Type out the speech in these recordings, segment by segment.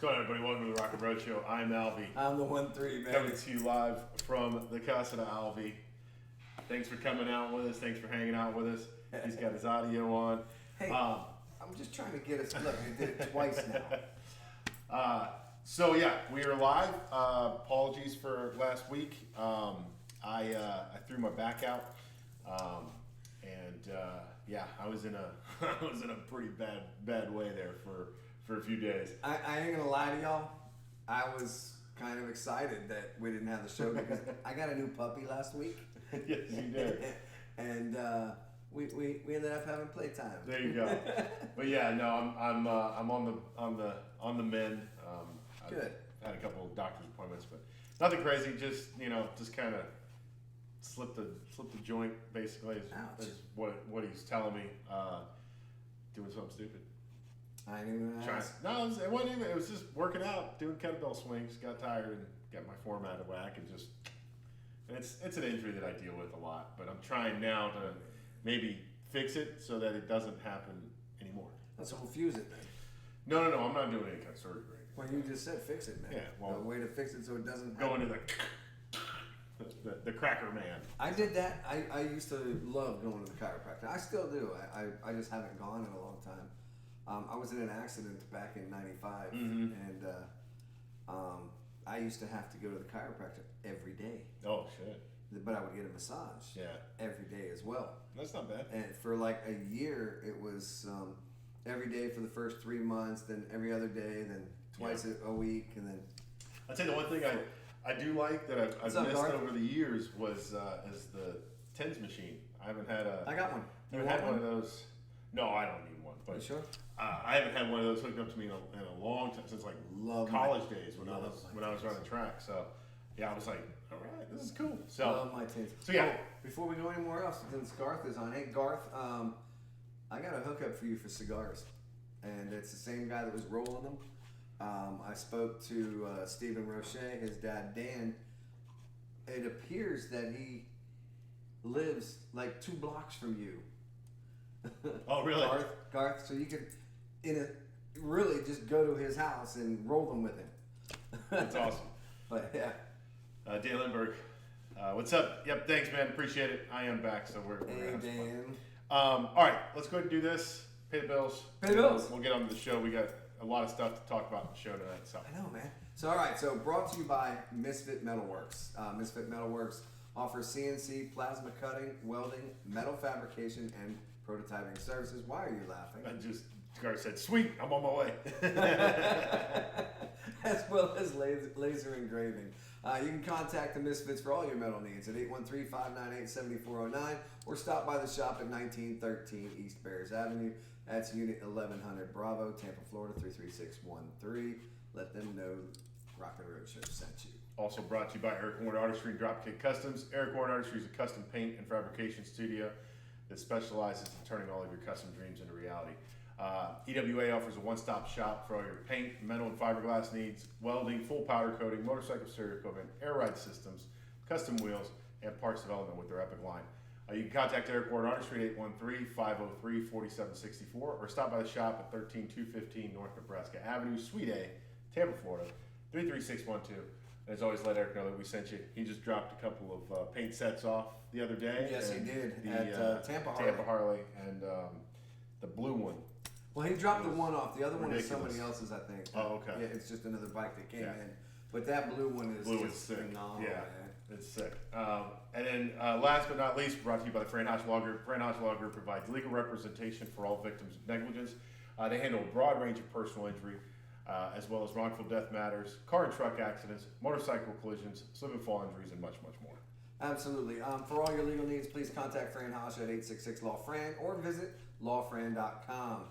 going on, everybody? Welcome to the Rock and Road Show. I'm Alvie. I'm the 1-3, man. Coming to you live from the Casa de Alvie. Thanks for coming out with us. Thanks for hanging out with us. He's got his audio on. Hey, I'm just trying to get us. Look, I did it twice now. So yeah, we are live. Apologies for last week. I threw my back out, and I was in a pretty bad way there for a few days. I ain't gonna lie to y'all. I was kind of excited that we didn't have the show because I got a new puppy last week. Yes, you did. And we ended up having playtime. There you go. But yeah, no, I'm on the mend. Good. I've had a couple of doctor's appointments, but nothing crazy. Just kind of slipped the joint basically. Is what he's telling me. Doing something stupid. I didn't even ask. No, it wasn't even. It was just working out, doing kettlebell swings. Got tired and got my form out of whack, and it's an injury that I deal with a lot. But I'm trying now to maybe fix it so that it doesn't happen anymore. So we'll fuse it then. No, I'm not doing any kind of surgery. Well, you just said fix it, man. Yeah, well, a way to fix it so it doesn't go happen. into the cracker man. I did that. I used to love going to the chiropractor. I still do. I just haven't gone in a long time. I was in an accident back in '95, and I used to have to go to the chiropractor every day. Oh shit! But I would get a massage. Every day as well. That's not bad. And for like a year, it was every day for the first 3 months, then every other day, then twice a week, and then. I'll tell you the one thing I do like that I've missed over the years was is the TENS machine. I haven't had I got one. I haven't had one of those. No, I don't need one. But you sure? I haven't had one of those hooked up to me in a long time, since like college days when I was running track. So yeah, I was like, all right, this is cool. So love my TENS. So yeah. Before we go anywhere else, since Garth is on, hey Garth, I got a hookup for you for cigars, and it's the same guy that was rolling them. I spoke to Stephen Roche, his dad Dan. It appears that he lives like 2 blocks from you. Oh, really? Garth, so you could really just go to his house and roll them with him. That's awesome. But yeah. Dan Lindbergh, what's up? Yep, thanks, man. Appreciate it. I am back, so we're hey, Dan. All right, let's go ahead and do this. Pay the bills. Pay the bills. We'll get on to the show. We got a lot of stuff to talk about in the show tonight. So I know, man. So all right, so brought to you by Misfit Metalworks. Misfit Metalworks offers CNC, plasma cutting, welding, metal fabrication, and prototyping services. Why are you laughing? Garth said, "Sweet, I'm on my way." As well as laser engraving. You can contact the Misfits for all your metal needs at 813-598-7409 or stop by the shop at 1913 East Bears Avenue. That's Unit 1100 Bravo, Tampa, Florida 33613. Let them know Rock and Road Show sent you. Also brought to you by Eric Warren Artistry and Dropkick Customs. Eric Warren Artistry is a custom paint and fabrication studio that specializes in turning all of your custom dreams into reality. EWA offers a one-stop shop for all your paint, metal and fiberglass needs, welding, full powder coating, motorcycle stereo equipment, air ride systems, custom wheels, and parts development with their Epic line. You can contact Eric Warren Artistry at 813-503-4764 or stop by the shop at 13215 North Nebraska Avenue, Suite A, Tampa, Florida 33612. And as always, let Eric know that we sent you. He just dropped a couple of paint sets off the other day. Yes, he did at Tampa Harley, and the blue one. Well, he dropped the one off. The other one is ridiculous. somebody else's, I think. Oh, okay. Yeah, it's just another bike that came in. But that blue one is sick. phenomenal. Yeah, man. it's sick. And then last but not least, brought to you by the Franhouse Law Group. Franhouse Law Group provides legal representation for all victims of negligence. They handle a broad range of personal injury, as well as wrongful death matters, car and truck accidents, motorcycle collisions, slip and fall injuries, and much, much more. Absolutely. For all your legal needs, please contact Fran Hosh at 866-LAW-FRAN or visit lawfran.com.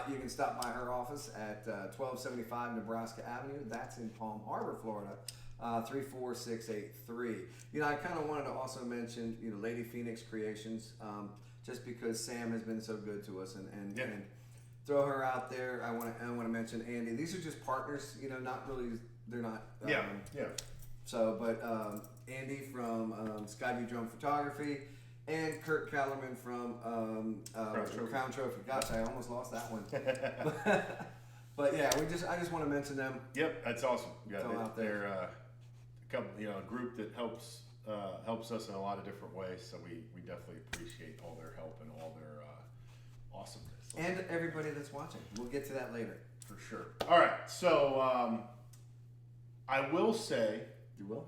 You can stop by her office at 1275 Nebraska Avenue. That's in Palm Harbor, Florida, 34683. I kind of wanted to also mention, Lady Phoenix Creations, just because Sam has been so good to us, and throw her out there. I want to mention Andy. These are just partners, not really. They're not. So, but Andy from Skyview Drone Photography and Kurt Kellerman from Crown Trophy. Gosh, I almost lost that one. But yeah, I just want to mention them. Yep, that's awesome. Yeah, Throw 'em out there. they're a couple, a group that helps us in a lot of different ways. So we definitely appreciate all their help and all their awesomeness. And everybody that's watching. We'll get to that later. For sure. All right, so I will say You will?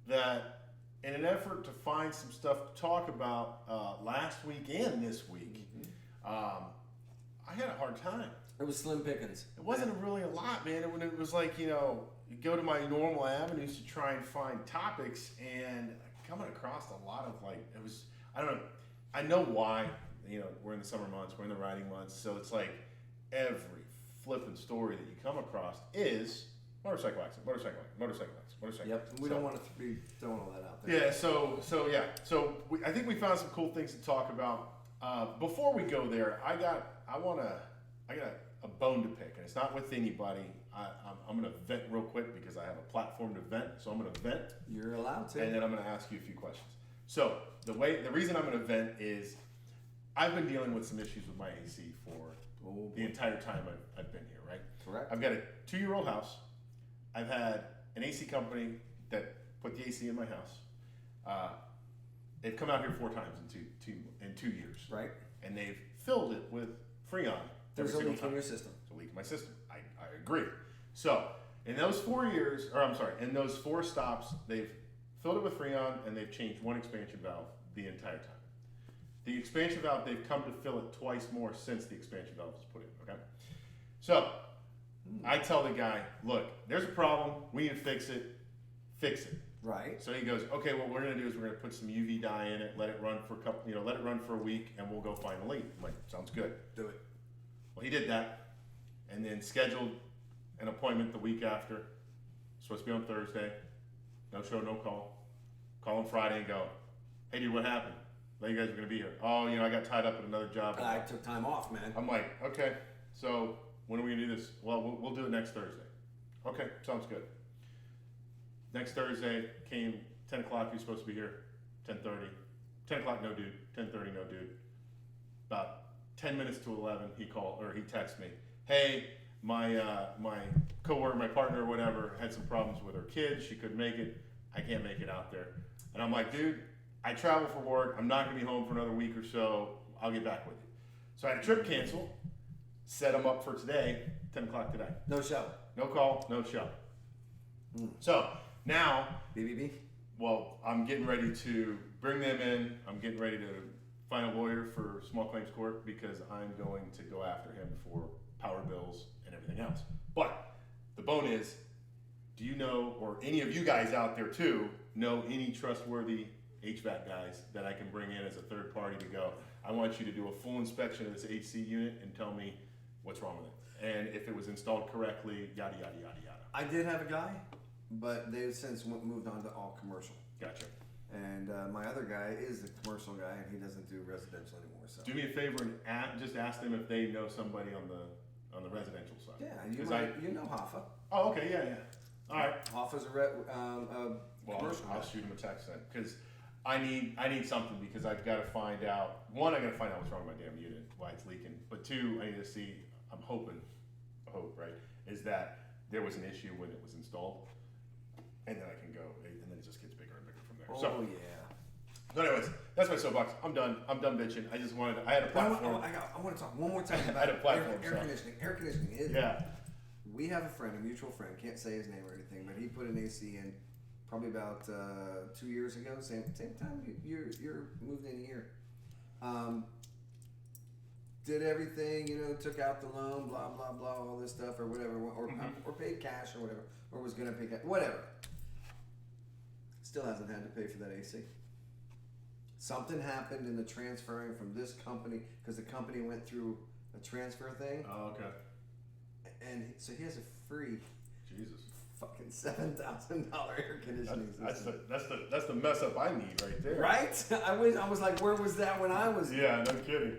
that in an effort to find some stuff to talk about last week and this week, I had a hard time. It was slim pickings. It wasn't really a lot, man. It was like, you go to my normal avenues to try and find topics, and coming across a lot of I don't know. I know why. We're in the summer months, we're in the riding months, so it's like every flipping story that you come across is motorcycle accident, motorcycle accident, motorcycle accident, motorcycle Yep. accident. We don't want to be throwing all that out there. Yeah, so I think we found some cool things to talk about. Before we go there, I got a bone to pick, and it's not with anybody. I'm going to vent real quick because I have a platform to vent, so I'm going to vent. You're allowed to. And then I'm going to ask you a few questions. So the reason I'm going to vent is I've been dealing with some issues with my AC for the entire time I've been here, right? Correct. I've got a 2-year-old house. I've had an AC company that put the AC in my house. They've come out here 4 times in 2 years. Right. And they've filled it with Freon. There's a every leak single in your time. system. There's a leak in my system. I agree. So in those 4 stops, they've filled it with Freon and they've changed one expansion valve the entire time. The expansion valve, they've come to fill it twice more since the expansion valve was put in, okay? So I tell the guy, look, there's a problem. We need to fix it. Right. So he goes, okay, what we're gonna do is we're gonna put some UV dye in it, let it run for a week, and we'll go find the leak. I'm like, sounds good. Do it. Well, he did that, and then scheduled an appointment the week after. Supposed to be on Thursday. No show, no call. Call him Friday and go, hey dude, what happened? I thought you guys were gonna be here. Oh, I got tied up at another job. I took time off, man. I'm like, okay, so when are we gonna do this? Well, we'll do it next Thursday. Okay, sounds good. Next Thursday came 10 o'clock. You're supposed to be here. 10:30. 10 o'clock, no dude. 10:30, no dude. About 10 minutes to 11, he texted me. Hey, my coworker, my partner, or whatever, had some problems with her kids. She couldn't make it. I can't make it out there. And I'm like, dude, I travel for work. I'm not gonna be home for another week or so. I'll get back with you. So I had a trip cancel. Set them up for today, 10 o'clock today. No show. No call, no show. So now, BBB. well, I'm getting ready to bring them in. I'm getting ready to find a lawyer for small claims court because I'm going to go after him for power bills and everything else. But the bone is, do you know, or any of you guys out there too, know any trustworthy HVAC guys that I can bring in as a third party to go, I want you to do a full inspection of this AC unit and tell me what's wrong with it. And if it was installed correctly, yada, yada, yada, yada. I did have a guy, but they've since moved on to all commercial. Gotcha. And my other guy is a commercial guy, and he doesn't do residential anymore. So Do me a favor and just ask them if they know somebody on the residential side. yeah, you know Hoffa. Oh, okay, yeah. All right. Hoffa's a Well, commercial I'll guy. shoot him a text then, because I need something, because I've got to find out. One, I got to find out what's wrong with my damn unit, why it's leaking. But 2, I need to see. I'm hoping, right, is that there was an issue when it was installed, and then I can go, and then it just gets bigger and bigger from there. Oh So, yeah. so anyways, that's my soapbox. I'm done bitching. I just wanted. I had a platform. I want to talk one more time I about had a platform, air so. conditioning. Air conditioning is. Yeah. We have a friend, a mutual friend. Can't say his name or anything, but he put an AC in probably about 2 years ago. Same time you're moved in here. Did everything, took out the loan, blah blah blah, all this stuff or whatever, or paid cash or whatever, or was gonna pay cash, whatever. Still hasn't had to pay for that AC. Something happened in the transferring from this company because the company went through a transfer thing, Oh, okay. and so he has a free Jesus. fucking $7,000 air conditioning system. That's the mess up I need right there. Right? I was like, where was that when I was? Yeah, no kidding.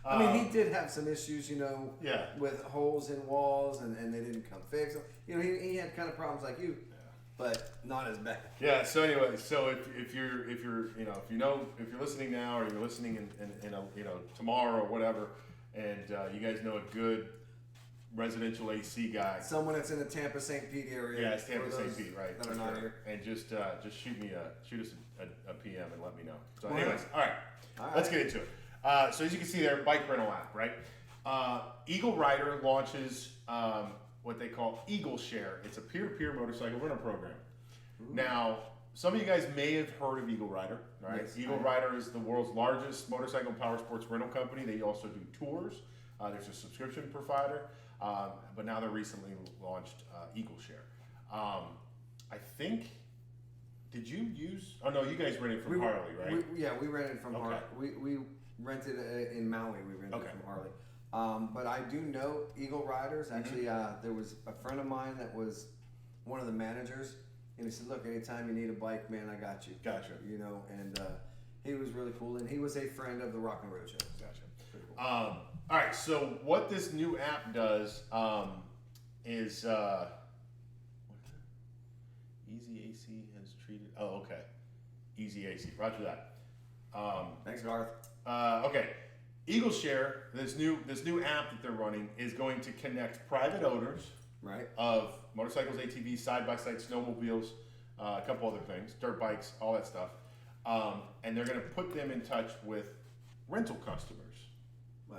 I mean, he did have some issues, Yeah. with holes in walls, and they didn't come fix them. He had kind of problems like you, but not as bad. Yeah. So anyway, so if you're listening now, or you're listening in tomorrow or whatever, and you guys know a good residential AC guy. Someone that's in the Tampa St. Pete area. Yeah, it's Tampa for St. those Pete, right? That are not here. And just shoot us a PM and let me know. So, Well, anyways, all right, let's get into it. So as you can see there, bike rental app, right? Eagle Rider launches what they call Eagle Share. It's a peer-to-peer motorcycle rental program. Ooh. Now, some of you guys may have heard of Eagle Rider, right? Yes, Eagle Rider is the world's largest motorcycle and power sports rental company. They also do tours. There's a subscription provider, but now they're recently launched Eagle Share. I think, did you use? Oh no, you guys rented from Harley, right? We rented from Harley. We rented in Maui. We rented from Harley. But I do know Eagle Riders. Actually, there was a friend of mine that was one of the managers. And he said, look, anytime you need a bike, man, I got you. Gotcha. You know, and he was really cool. And he was a friend of the Rock and Road Show. Gotcha. Cool. All right, so what this new app does is Easy AC has treated. Oh, okay. Easy AC. Roger that. Thanks, Garth. Okay. Eagle Share, this new app that they're running is going to connect private owners of motorcycles, ATVs, side-by-side snowmobiles, a couple other things, dirt bikes, all that stuff. And they're going to put them in touch with rental customers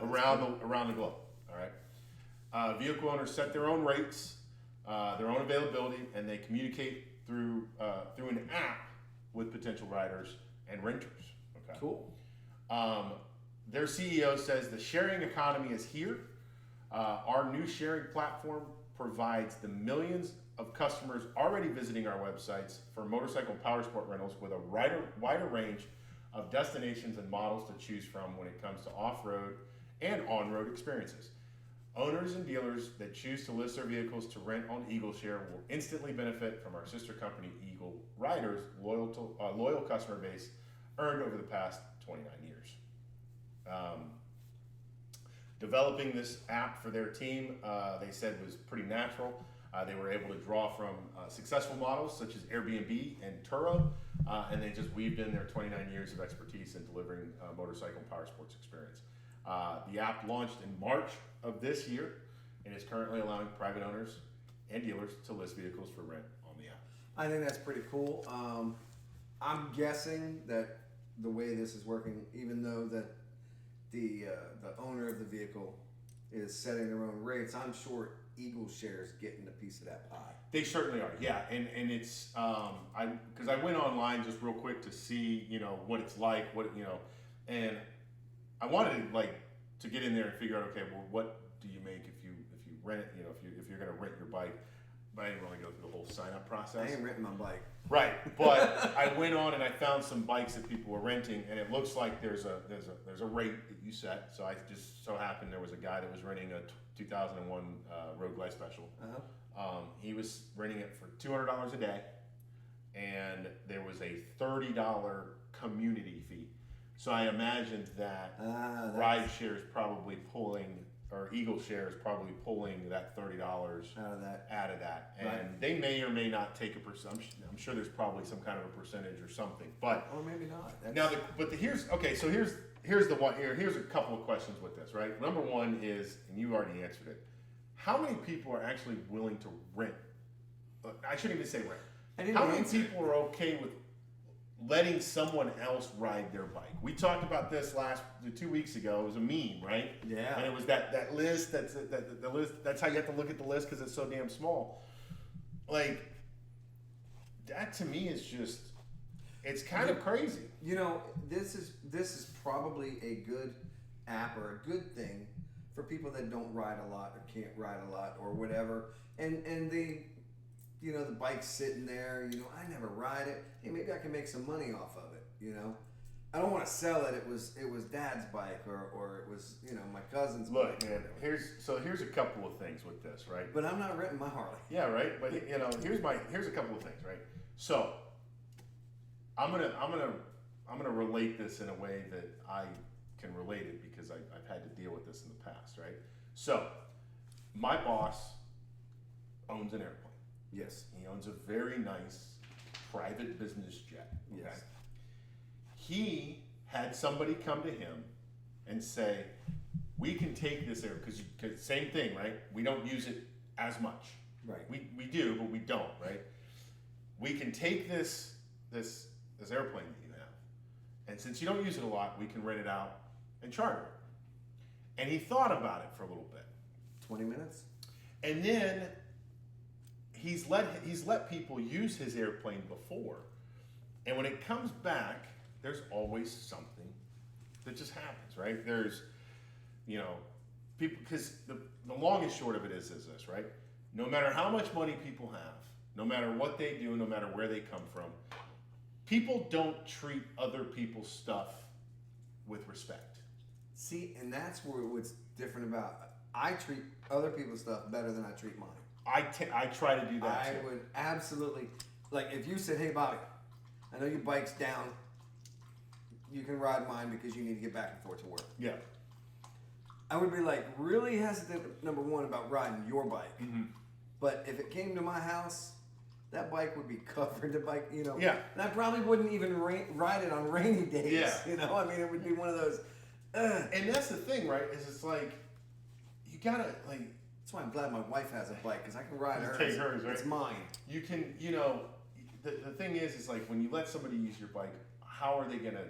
around the globe. All right. Vehicle owners set their own rates, their own availability, and they communicate through an app with potential riders and renters. Okay. Cool. Their CEO says the sharing economy is here. Our new sharing platform provides the millions of customers already visiting our websites for motorcycle and power sport rentals with a wider range of destinations and models to choose from when it comes to off-road and on-road experiences. Owners and dealers that choose to list their vehicles to rent on Eagle Share will instantly benefit from our sister company Eagle Riders' loyal customer base earned over the past 29 years. Developing this app for their team, they said was pretty natural. They were able to draw from successful models such as Airbnb and Turo, and they just weaved in their 29 years of expertise in delivering motorcycle and power sports experience. The app launched in March of this year and is currently allowing private owners and dealers to list vehicles for rent on the app. I think that's pretty cool. I'm guessing that the way this is working, even though that the owner of the vehicle is setting their own rates, I'm sure Eagle Share's getting a piece of that pie. They certainly are, yeah. And it's because I went online just real quick to see what it's like, and I wanted to get in there and figure out, okay, well, what do you make if you rent it, if you're going to rent your bike. But I didn't really go through the whole sign up process. I ain't renting my bike. Right, but I went on and I found some bikes that people were renting, and it looks like there's a rate that you set. So I just so happened there was a guy that was renting a 2001 Road Glide Special. He was renting it for $200 a day, and there was a $30 community fee. So I imagined that RideShare is probably pulling, or Eagle Share is probably pulling that $30 out of that, and they may or may not take a percent. I'm sure there's probably some kind of a percentage or something, but or maybe not. Here's a couple of questions with this, right? Number one is, and you already answered it, how many people are actually willing to rent? I shouldn't even say rent. How many people are okay with letting someone else ride their bike? We talked about this 2 weeks ago. It was a meme, right? Yeah. And it was that list. The list. That's how you have to look at the list because it's so damn small. Like, that to me is just, it's kind of crazy. This is probably a good app or a good thing for people that don't ride a lot or can't ride a lot or whatever, and they. The bike's sitting there, I never ride it. Hey, maybe I can make some money off of it, I don't want to sell it. It was Dad's bike or it was, my cousin's bike. Look, man, here's a couple of things with this, right? But I'm not renting my Harley. Yeah, right? But here's a couple of things, right? So I'm gonna relate this in a way that I can relate it because I've had to deal with this in the past, right? So my boss owns an airplane. Yes. He owns a very nice private business jet. Okay? Yes. He had somebody come to him and say, we can take this air, because same thing, right? We don't use it as much. Right. We do, but we don't, right? We can take this airplane that you have, and since you don't use it a lot, we can rent it out and charter it. And he thought about it for a little bit. 20 minutes? And then he's let people use his airplane before. And when it comes back, there's always something that just happens, right? There's, people, because the long and short of it is this, right? No matter how much money people have, no matter what they do, no matter where they come from, people don't treat other people's stuff with respect. See, and that's what's different about, I treat other people's stuff better than I treat mine. I try to do that too. I would absolutely, like if you said, hey Bobby, I know your bike's down, you can ride mine because you need to get back and forth to work. Yeah. I would be like really hesitant, number one, about riding your bike. Mm-hmm. But if it came to my house, that bike would be covered. The bike, Yeah. And I probably wouldn't even ride it on rainy days. Yeah. I mean, it would be one of those. And that's the thing, right? Is it's like you gotta like. That's why I'm glad my wife has a bike because I can ride hers. Take hers, right? It's mine. You can, the thing is like when you let somebody use your bike, how are they gonna?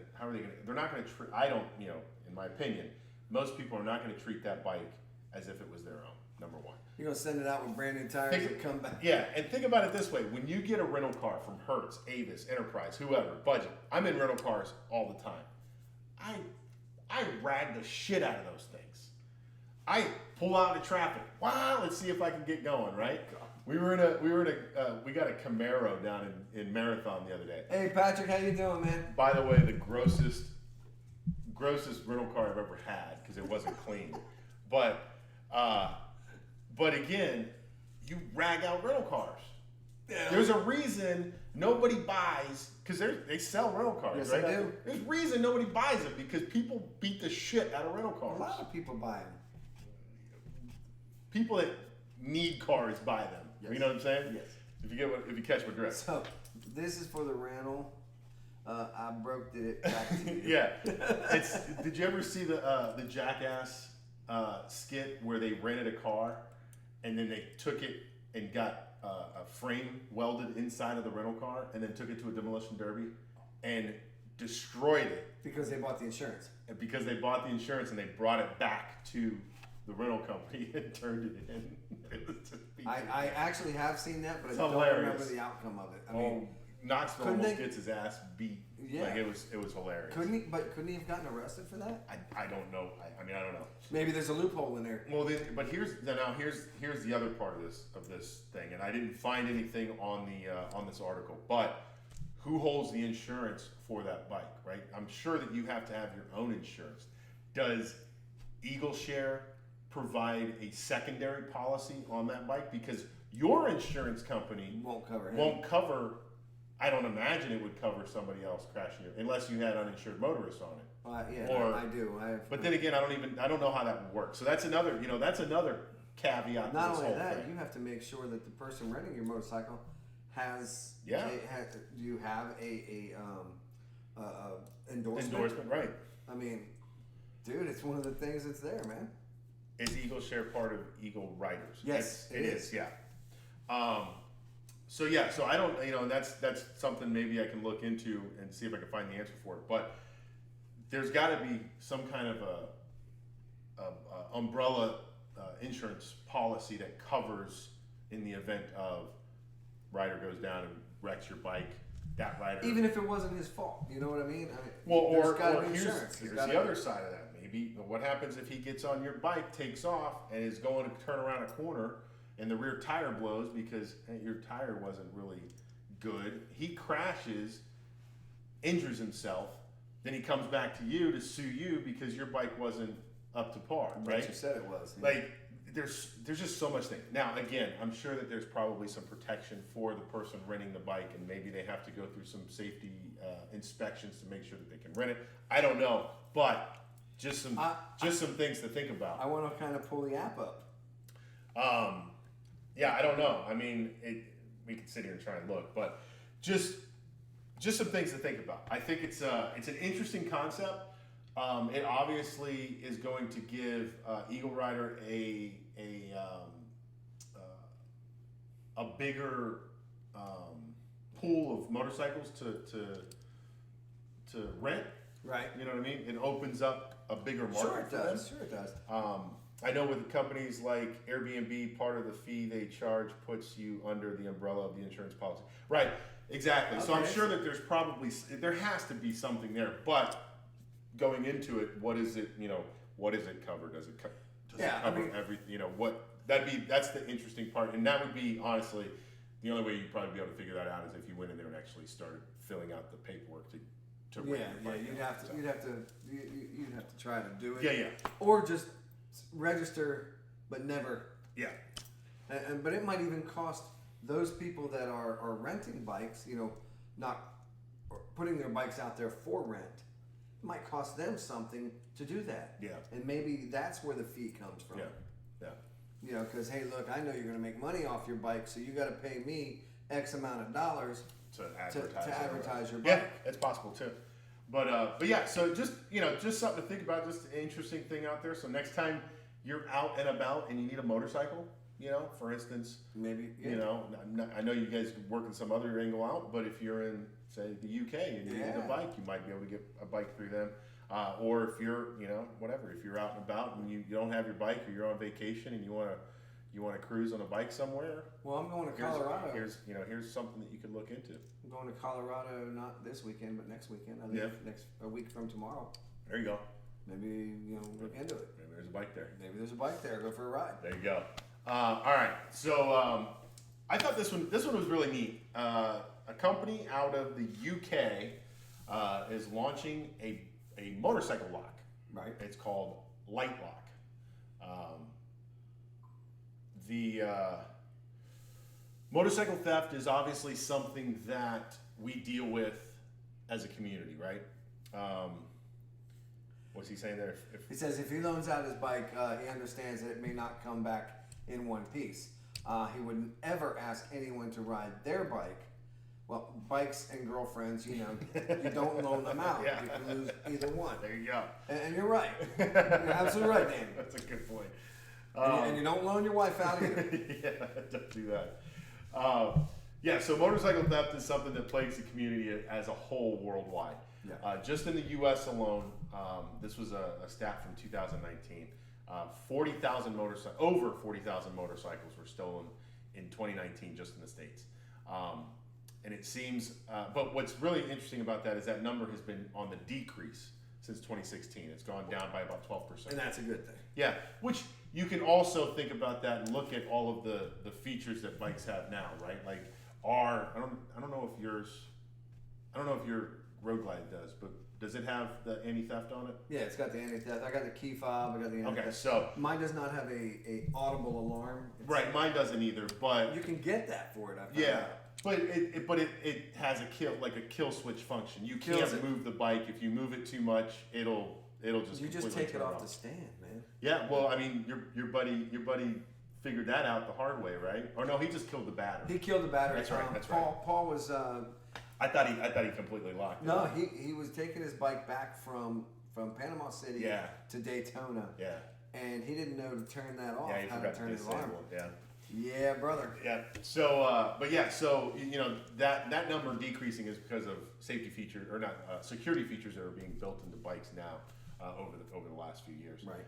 They're not gonna treat. I don't, in my opinion, most people are not gonna treat that bike as if it was their own. Number one. You're gonna send it out with brand new tires and come back. Yeah, and think about it this way: when you get a rental car from Hertz, Avis, Enterprise, whoever, budget. I'm in rental cars all the time. I rag the shit out of those things. I pull out into traffic. Wow, let's see if I can get going. Right? We got a Camaro down in Marathon the other day. Hey Patrick, how you doing, man? By the way, the grossest rental car I've ever had because it wasn't clean. But again, you rag out rental cars. Yeah. There's a reason nobody buys, because they sell rental cars, yes, right? They do. There's a reason nobody buys it because people beat the shit out of rental cars. A lot of people buy them. People that need cars buy them. Yes. You know what I'm saying? Yes. If you catch my drift. So this is for the rental. I broke it back to you. Yeah. Did you ever see the Jackass skit where they rented a car and then they took it and got a frame welded inside of the rental car and then took it to a demolition derby and destroyed it because they bought the insurance. And because they bought the insurance and they brought it back to the rental company and turned it in. It was just I actually have seen that, but it's I don't hilarious. remember the outcome of it. I mean, Knoxville almost gets his ass beat. Yeah. Like it was hilarious. Couldn't he have gotten arrested for that? I don't know. I mean, I don't know. Maybe there's a loophole in there. Well, but here's the other part of this thing, and I didn't find anything on this article. But who holds the insurance for that bike, right? I'm sure that you have to have your own insurance. Does Eagle Share provide a secondary policy on that bike? Because your insurance company won't cover him. Won't cover. I don't imagine it would cover somebody else crashing it unless you had uninsured motorists on it. Yeah, I do. But then again, I don't know how that would work. So that's another caveat. Not to this only whole that, thing. you have to make sure that the person renting your motorcycle has. Yeah. Do you have a endorsement? Endorsement, right? I mean, dude, it's one of the things that's there, man. Is Eagle Share part of Eagle Riders? Yes, it is. Yeah. So I don't, that's something maybe I can look into and see if I can find the answer for it. But there's got to be some kind of a umbrella insurance policy that covers in the event of rider goes down and wrecks your bike. That rider, even if it wasn't his fault, you know what I mean? Or insurance. Here's the other side of that. Maybe what happens if he gets on your bike, takes off, and is going to turn around a corner, and the rear tire blows because your tire wasn't really good. He crashes, injures himself, then he comes back to you to sue you because your bike wasn't up to par, right? Like you said it was. Yeah. Like there's just so much thing. Now again, I'm sure that there's probably some protection for the person renting the bike, and maybe they have to go through some safety inspections to make sure that they can rent it. I don't know, but just some things to think about. I want to kind of pull the app up. Yeah, I don't know. I mean, we could sit here and try and look, but just some things to think about. I think it's an interesting concept. It obviously is going to give Eagle Rider a bigger pool of motorcycles to rent. Right. You know what I mean? It opens up a bigger market. Sure it does. Sure it does. I know with companies like Airbnb, part of the fee they charge puts you under the umbrella of the insurance policy. Right. Exactly. Okay. So I'm sure that there has to be something there, but going into it, what is it? What is it cover? Does it cover everything? That's the interesting part, and that would be honestly the only way you'd probably be able to figure that out is if you went in there and actually started filling out the paperwork to rent your bike. You'd have to try to do it. Yeah. Or just register, but never. Yeah. But it might even cost those people that are renting bikes, not putting their bikes out there for rent. It might cost them something to do that. Yeah. And maybe that's where the fee comes from. Yeah. Because hey, look, I know you're going to make money off your bike, so you got to pay me X amount of dollars to advertise your bike. Yeah, it's possible too. But yeah, so just something to think about, just an interesting thing out there. So next time you're out and about and you need a motorcycle, for instance, maybe I know you guys working some other angle out, but if you're in say the UK and you need a bike, you might be able to get a bike through them. Or if you're, if you're out and about and you don't have your bike or you're on vacation and you want to cruise on a bike somewhere. Well, I'm going to Colorado. Here's something that you could look into. I'm going to Colorado not this weekend, but next weekend. I think a week from tomorrow. There you go. Maybe look into it. Maybe there's a bike there. Go for a ride. There you go. All right. So I thought this one was really neat. A company out of the UK is launching a motorcycle lock. Right. It's called Light Lock. The motorcycle theft is obviously something that we deal with as a community, right? What's he saying there? He says if he loans out his bike, he understands that it may not come back in one piece. He wouldn't ever ask anyone to ride their bike. Well, bikes and girlfriends, you don't loan them out. Yeah. You can lose either one. There you go. And you're right. You're absolutely right, Danny. That's a good point. And you don't loan your wife out either. Yeah, don't do that. So motorcycle theft is something that plagues the community as a whole worldwide. Yeah. Just in the U.S. alone, this was a stat from 2019. Over 40,000 motorcycles were stolen in 2019 just in the States. And it seems, but what's really interesting about that is that number has been on the decrease since 2016. It's gone down by about 12%. And that's a good thing. Yeah, which you can also think about that and look at all of the features that bikes have now, right? Like I don't know if your Road Glide does, but does it have the anti-theft on it? Yeah, it's got the anti-theft. I got the key fob. I got the anti-theft. Okay, so mine does not have a audible alarm. Right, mine doesn't either. But you can get that for it. Yeah, but it has a kill switch function. You can't move the bike. If you move it too much, it'll just you just take it off the stand, man. Yeah, well, I mean, your buddy figured that out the hard way, right? Or no, he just killed the battery. He killed the battery. That's right. That's Paul was. I thought he completely locked it. No, he was taking his bike back from Panama City to Daytona. Yeah. And he didn't know to turn that off. Yeah, he forgot to turn his alarm. Yeah. Yeah, brother. Yeah. So, so that number decreasing is because of safety features or not security features that are being built into bikes now over the last few years. Right.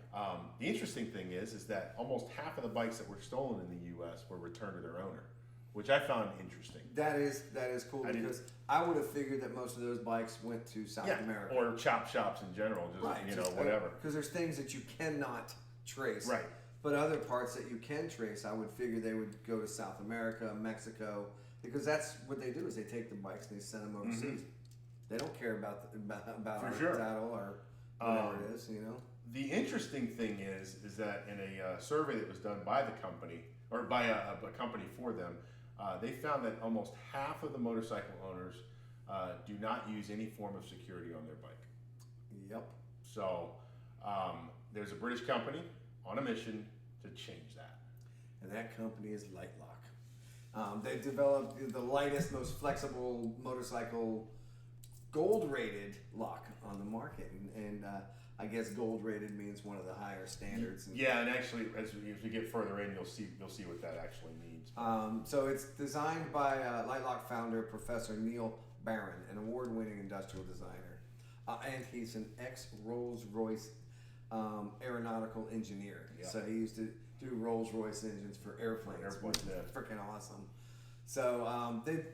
The interesting thing is that almost half of the bikes that were stolen in the U.S. were returned to their owner, which I found interesting. That is cool because I would have figured that most of those bikes went to South America or chop shops in general, whatever. Because there's things that you cannot trace. Right. But other parts that you can trace, I would figure they would go to South America, Mexico, because that's what they do is they take the bikes and they send them overseas. Mm-hmm. They don't care about our saddle or whatever it is, The interesting thing is that in a survey that was done by the company or by a company for them, they found that almost half of the motorcycle owners do not use any form of security on their bike. Yep. So there's a British company on a mission to change that. And that company is Light Lock. They've developed the lightest, most flexible motorcycle gold rated lock on the market, and I guess gold rated means one of the higher standards. Yeah, and actually, as we get further in, you'll see what that actually means. So it's designed by Lightlock founder Professor Neil Barron, an award-winning industrial designer, and he's an ex-Rolls-Royce aeronautical engineer. Yeah. So he used to do Rolls-Royce engines for airplanes. Freaking awesome. So they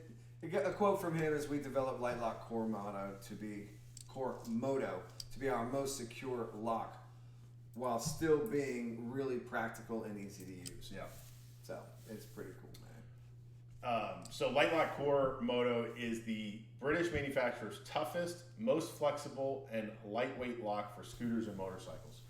got a quote from him as we developed Lightlock Core Moto to be our most secure lock, while still being really practical and easy to use. Yeah. So it's pretty cool, man. So Lightlock Core Moto is the British manufacturer's toughest, most flexible, and lightweight lock for scooters and motorcycles.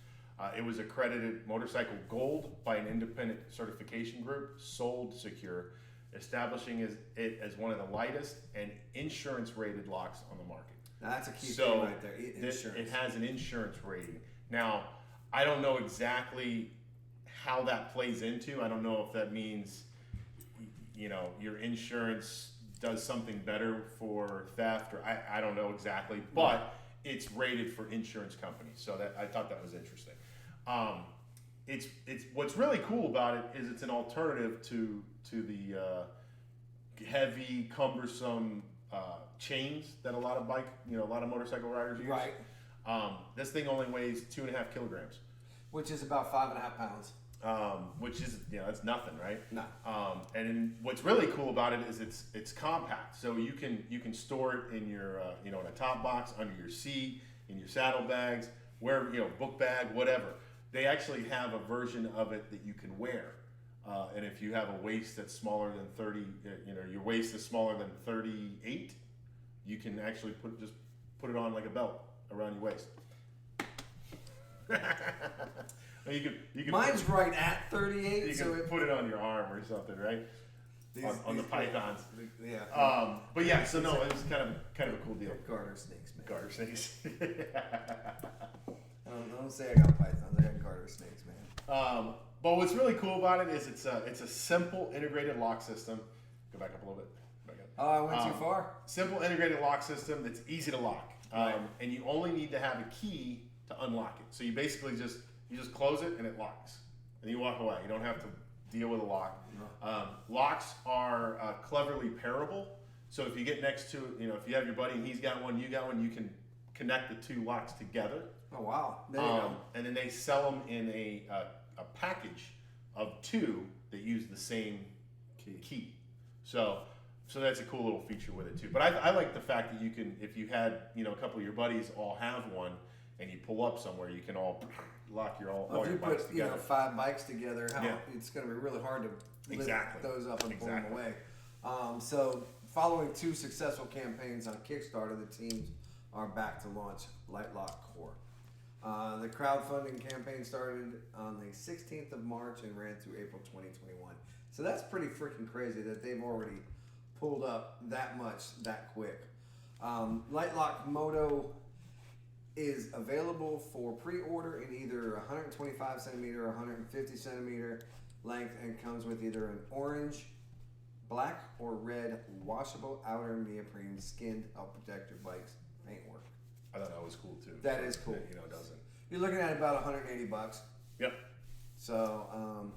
It was accredited Motorcycle Gold by an independent certification group, Sold Secure, establishing it as one of the lightest and insurance-rated locks on the market. Now that's a key thing right there. Insurance. It has an insurance rating. Now, I don't know exactly how that plays into. I don't know if that means, your insurance does something better for theft, or I don't know exactly, but it's rated for insurance companies. So that I thought that was interesting. It's what's really cool about it is it's an alternative to the heavy, cumbersome chains that a lot of motorcycle riders use. Right. This thing only weighs 2.5 kilograms, which is about 5.5 pounds. Which is that's nothing, right? No. And what's really cool about it is it's compact, so you can store it in your in a top box, under your seat, in your saddlebags, book bag, whatever. They actually have a version of it that you can wear. And if you have a waist that's smaller than 30, your waist is smaller than 38, you can actually put it on like a belt around your waist. You can Mine's right at 38. You can put it on your arm or something, right? On the pythons. Yeah. But yeah, so no, it was kind of a cool deal. Garter snakes, man. Garter snakes. Don't say I got pythons. I got garter snakes, man. But what's really cool about it is it's a simple integrated lock system. Go back up a little bit. Back up. Oh, I went too far. Simple integrated lock system that's easy to lock, and you only need to have a key to unlock it. So you basically just close it and it locks, and you walk away. You don't have to deal with a lock. No. Locks are cleverly pairable. So if you get next to, if you have your buddy and he's got one, you got one, you can connect the two locks together. Oh wow! There you go. And then they sell them in a package of two that use the same key. So that's a cool little feature with it too. But I like the fact that you can, if you had a couple of your buddies all have one, and you pull up somewhere, you can all lock all your bikes together. If you put 5 bikes together, it's going to be really hard to lift those up and pull them away. So following 2 successful campaigns on Kickstarter, the teams are back to launch Lightlock Core. The crowdfunding campaign started on the 16th of March and ran through April 2021. So that's pretty freaking crazy that they've already pulled up that much that quick. Lightlock Moto is available for pre-order in either 125 centimeter or 150 centimeter length, and comes with either an orange, black, or red washable outer neoprene skin to help protect your bike's paintwork. I thought that was cool too. That is cool. It doesn't. You're looking at about $180. Yep. So,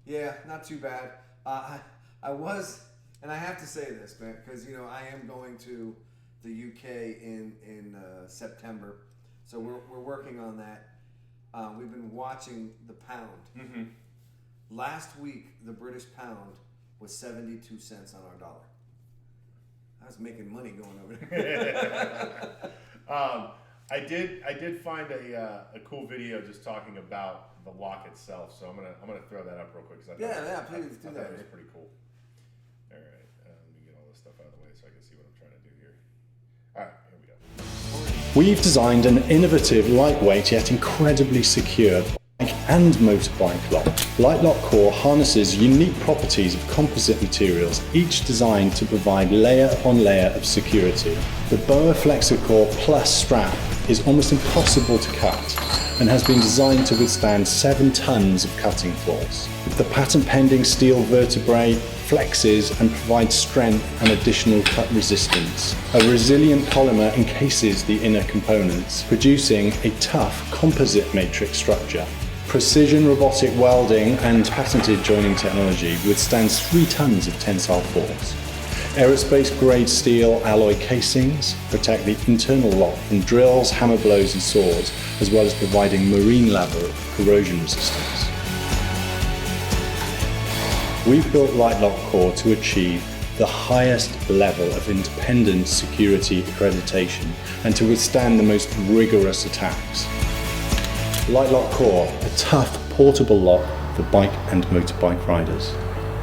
yeah, not too bad. I was, and I have to say this, man, because I am going to the UK in September, so we're working on that. We've been watching the pound. Mm-hmm. Last week, the British pound was 72 cents on our dollar. I was making money going over there. I did find a cool video just talking about the lock itself, so I'm gonna throw that up real quick. Please do that. I thought it was pretty cool. All right, let me get all this stuff out of the way so I can see what I'm trying to do here. All right, here we go. We've designed an innovative, lightweight yet incredibly secure bike and motorbike lock. Lightlock Core harnesses unique properties of composite materials, each designed to provide layer upon layer of security. The BOA FlexiCore Plus strap is almost impossible to cut, and has been designed to withstand 7 tons of cutting force. The patent-pending steel vertebrae flexes and provides strength and additional cut resistance. A resilient polymer encases the inner components, producing a tough composite matrix structure. Precision robotic welding and patented joining technology withstands 3 tons of tensile force. Aerospace-grade steel alloy casings protect the internal lock from drills, hammer blows and saws, as well as providing marine-level corrosion resistance. We've built LightLock Core to achieve the highest level of independent security accreditation and to withstand the most rigorous attacks. LightLock Core, a tough portable lock for bike and motorbike riders.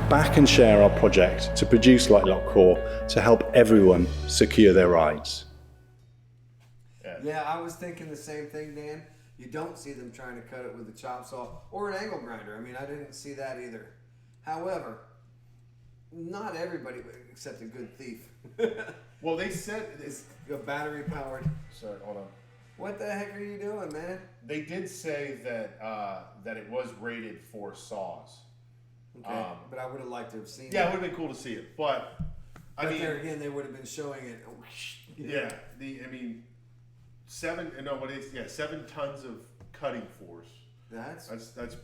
Back and share our project to produce LightLock Core to help everyone secure their rides. Yeah, I was thinking the same thing, Dan. You don't see them trying to cut it with a chop saw or an angle grinder. I mean, I didn't see that either. However, not everybody except a good thief. Well, they said It's a battery powered. Sorry, hold on. What the heck are you doing, man? They did say that that it was rated for saws. Okay, but I would have liked to have seen Yeah, it it. would have been cool to see it, but I But mean, there again, they would have been showing it. yeah, 7 tons of cutting force. That's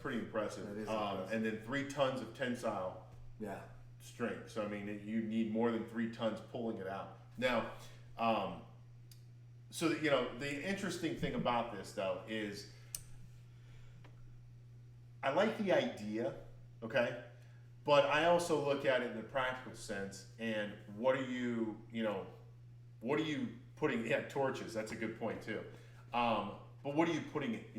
pretty impressive. That is impressive. And then 3 tons of tensile Yeah. strength. So I mean, you need more than 3 tons pulling it out. Now, so that, the interesting thing about this though is, I like the idea, okay, but I also look at it in the practical sense. And what are you putting? Yeah, torches. That's a good point too. But what are you putting it?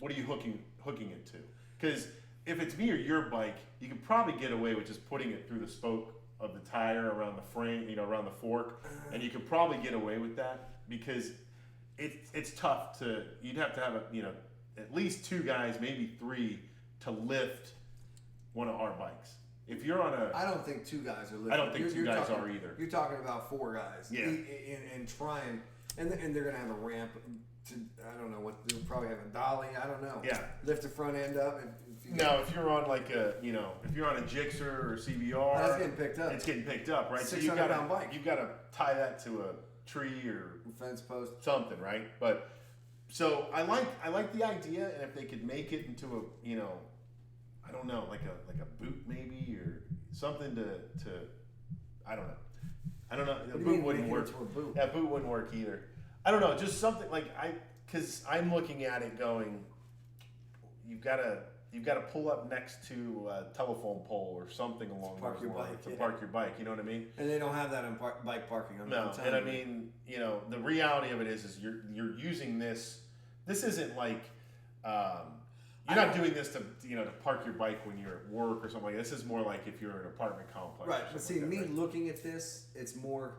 What are you hooking it to? Because if it's me or your bike, you could probably get away with just putting it through the spoke of the tire around the frame, around the fork, and you could probably get away with that because it's tough to. You'd have to have at least 2 guys, maybe 3, to lift one of our bikes. If you're on a, I don't think 2 guys are lifting. I don't think 2 guys are either. You're talking about 4 guys. Yeah. And trying, and they're gonna have a ramp to, I don't know what, they'll probably have a dolly. I don't know. Yeah. Lift the front end up. Now, if you're on like if you're on a Gixxer or CBR, that's getting picked up. It's getting picked up, right? So 600-pound bike. you've got to tie that to a tree or Fence post. something, right? But so I like the idea, and if they could make it into a I don't know, like a boot maybe or something to I don't know. A boot wouldn't work. Yeah, boot wouldn't work either. I don't know, just something like because I'm looking at it going, you've got to pull up next to a telephone pole or something along Park those your lines bike, to yeah. park your bike. You know what I mean? And they don't have that on bike parking. No, and I mean, the reality of it is you're using this. This isn't like you're not doing this to to park your bike when you're at work or something like that. This is more like if you're in an apartment complex. Right, or but see, something like me that, right? looking at this, it's more.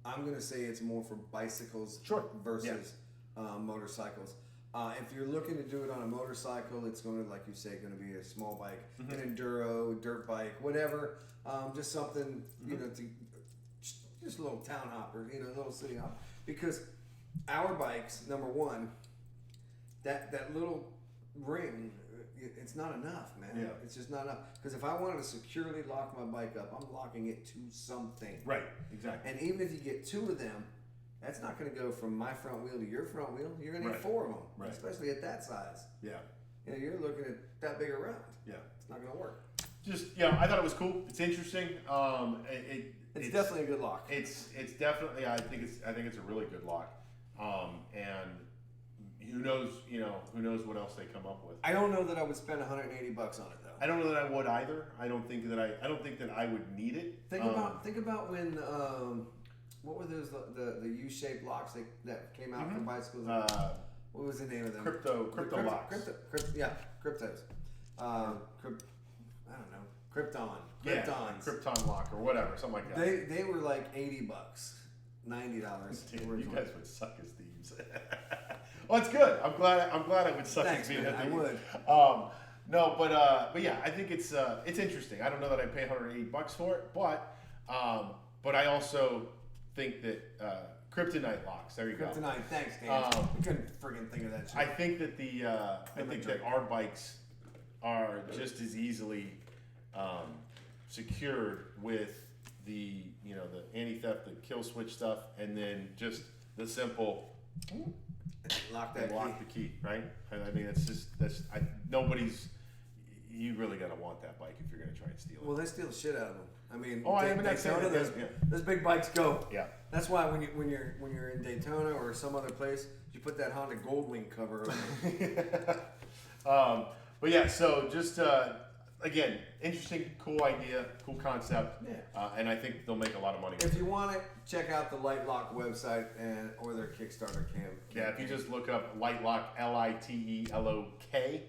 I'm gonna say it's more for bicycles versus motorcycles. If you're looking to do it on a motorcycle, it's going to, like you say, going to be a small bike, an enduro, dirt bike, whatever. Just something, to just a little town hopper, a little city hopper. Because our bikes, number one, that little ring, it's not enough, man. Yeah. It's just not enough. Because if I wanted to securely lock my bike up, I'm locking it to something. Right, exactly. And even if you get 2 of them, that's not going to go from my front wheel to your front wheel. You're going to need 4 of them, especially at that size. Yeah. You're looking at that big around. Yeah. It's not going to work. Just I thought it was cool. It's interesting. It's definitely a good lock. It's definitely I think it's a really good lock. And who knows what else they come up with. I don't know that I would spend $180 on it though. I don't know that I would either. I don't think that I would need it. Think about when what were those the U-shaped locks that came out for bicycles? What was the name of them? Crypto locks. Cryptos. I don't know. Krypton. Yeah, Kryptons. Krypton lock or whatever, something like that. They were like $80, $90. Dude, you guys would suck as thieves. Well, it's good. I'm glad I would suck Thanks, as being man, a I thief. would. No, but yeah, I think it's interesting. I don't know that I'd pay $180 for it, but I also think that Kryptonite locks. There you go. Kryptonite. Thanks, Dan. I couldn't friggin' think of that shit. I think that our bikes are just as easily secured with the the anti-theft, the kill switch stuff, and then just the simple lock the key, right? I mean, nobody's. You really gotta want that bike if you're gonna try and steal it. Well, they steal the shit out of them. I mean, Daytona, those big bikes go. Yeah. That's why when you're in Daytona or some other place, you put that Honda Goldwing cover over. But yeah, so just again, interesting, cool idea, cool concept, and I think they'll make a lot of money. If you want it, check out the Lightlock website or their Kickstarter campaign. Yeah, if you just look up Lightlock, LITELOK, right?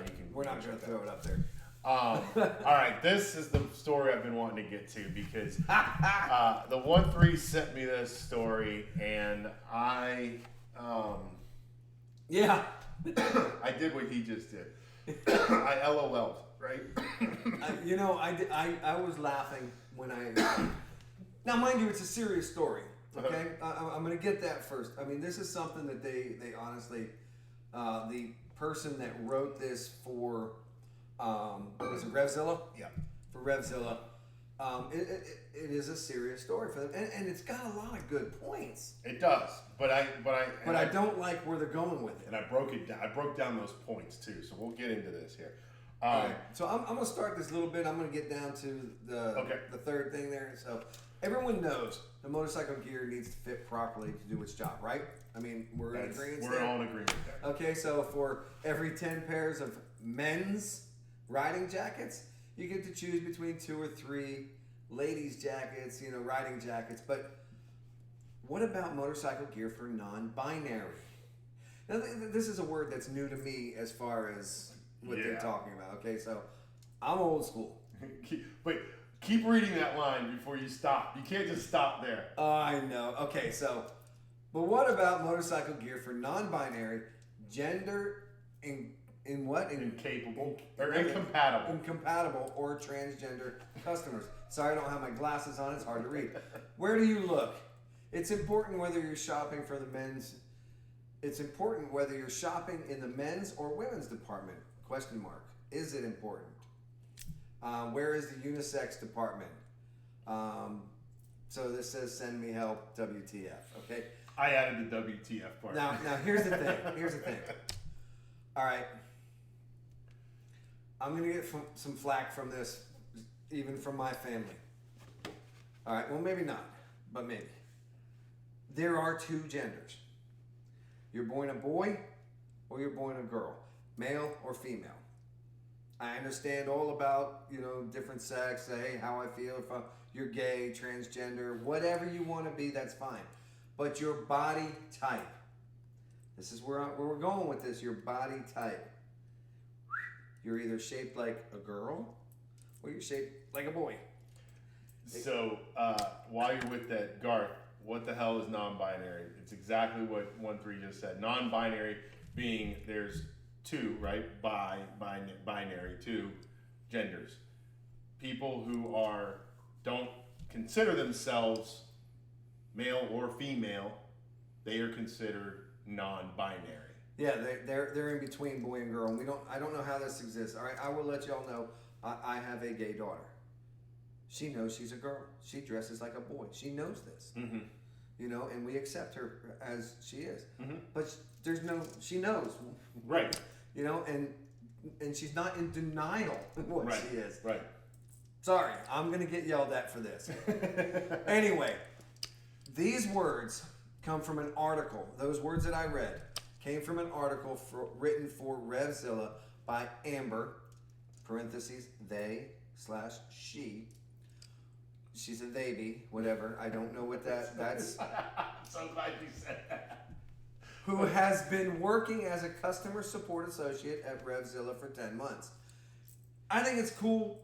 You can. We're not going to throw it up there. All right, this is the story I've been wanting to get to because the 1-3 sent me this story, and I did what he just did. I LOL'd, right? I was laughing when I. Now, mind you, it's a serious story. Okay, I'm going to get that first. I mean, this is something that they honestly, the person that wrote this for. Was it RevZilla? Yeah. For RevZilla, it is a serious story for them, and it's got a lot of good points. It does, but I don't like where they're going with it. And I broke it down. I broke down those points too, so we'll get into this here. All right. So I'm gonna start this a little bit. I'm gonna get down to the third thing there. So everyone knows the motorcycle gear needs to fit properly to do its job, right? I mean, we're in agreement. We're all in agreement there. Okay, so for every 10 pairs of men's riding jackets, you get to choose between 2 or 3 ladies' jackets, riding jackets. But what about motorcycle gear for non-binary? Now, this is a word that's new to me as far as what they're talking about. Okay, so I'm old school. Keep reading that line before you stop. You can't just stop there. I know. Okay, so, but what about motorcycle gear for non-binary, gender incapable or incompatible. Incompatible or transgender customers. Sorry, I don't have my glasses on. It's hard to read. Where do you look? It's important whether you're shopping for the men's. It's important whether you're shopping in the men's or women's department. Question mark. Is it important? Where is the unisex department? So this says send me help, WTF. Okay. I added the WTF part. Now here's the thing. All right. I'm going to get some flack from this, even from my family. All right, well, maybe not, but maybe. There are 2 genders. You're born a boy or you're born a girl, male or female. I understand all about, different sex, hey, how I feel, if you're gay, transgender, whatever you want to be, that's fine. But your body type, this is where we're going with this, your body type. You're either shaped like a girl or you're shaped like a boy. So while you're with that, Garth, what the hell is non-binary? It's exactly what 1-3 just said. Non-binary being there's 2, right? Binary, 2 genders. People who don't consider themselves male or female, they are considered non-binary. Yeah, they're in between boy and girl. And I don't know how this exists. All right, I will let y'all know. I have a gay daughter. She knows she's a girl. She dresses like a boy. She knows this. Mm-hmm. And we accept her as she is. Mm-hmm. But she knows. Right. And she's not in denial of what she is. Right. Sorry, I'm going to get yelled at for this. Anyway, these words come from an article. Those words that I read came from an article written for RevZilla by Amber, parentheses, they/she. She's a baby, whatever. I don't know what that's. I'm so glad you said that. Who has been working as a customer support associate at RevZilla for 10 months. I think it's cool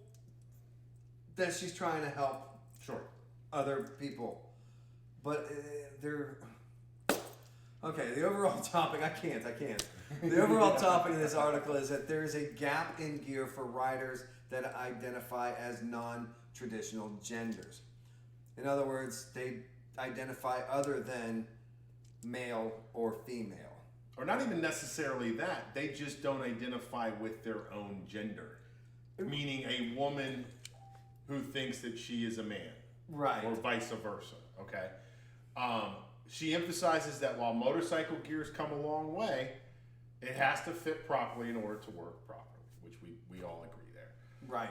that she's trying to help other people. But okay, the overall topic, I can't. The overall topic of this article is that there is a gap in gear for riders that identify as non-traditional genders. In other words, identify other than male or female. Or not even necessarily that. They just don't identify with their own gender. Meaning a woman who thinks that she is a man. Right. Or vice versa, okay? She emphasizes that while motorcycle gears come a long way, it has to fit properly in order to work properly, which we all agree there. Right.